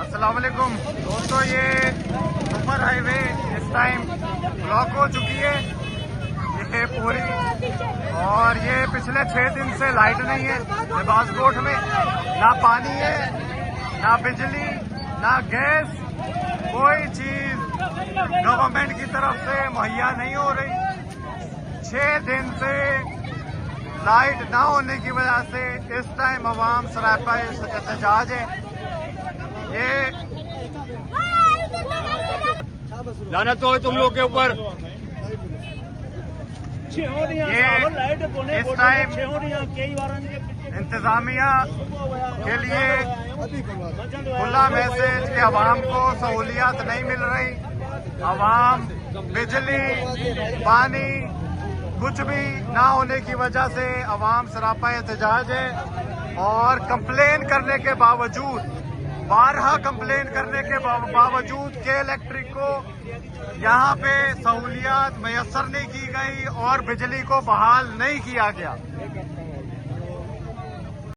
अस्सलाम वालेकुम दोस्तों, ये सुपर हाईवे इस टाइम ब्लॉक हो चुकी है ये पूरी, और ये पिछले 6 दिन से लाइट नहीं है लिबासकोट में। ना पानी है, ना बिजली, ना गैस, कोई चीज गवर्नमेंट की तरफ से मुहैया नहीं हो रही। 6 दिन से लाइट ना होने की वजह से इस टाइम अवाम सरापा एहतजाज है। ये लानत हो तुम लोग के ऊपर। इस टाइम इंतजामिया के लिए खुला मैसेज कि अवाम को सहूलियात नहीं मिल रही। अवाम बिजली, पानी कुछ भी ना होने की वजह से अवाम सरापा एहतजाज है। और कंप्लेन करने के बावजूद, 12 कंप्लेन करने के बावजूद के इलेक्ट्रिक को यहाँ पे सहूलियात मैसर नहीं की गई और बिजली को बहाल नहीं किया गया।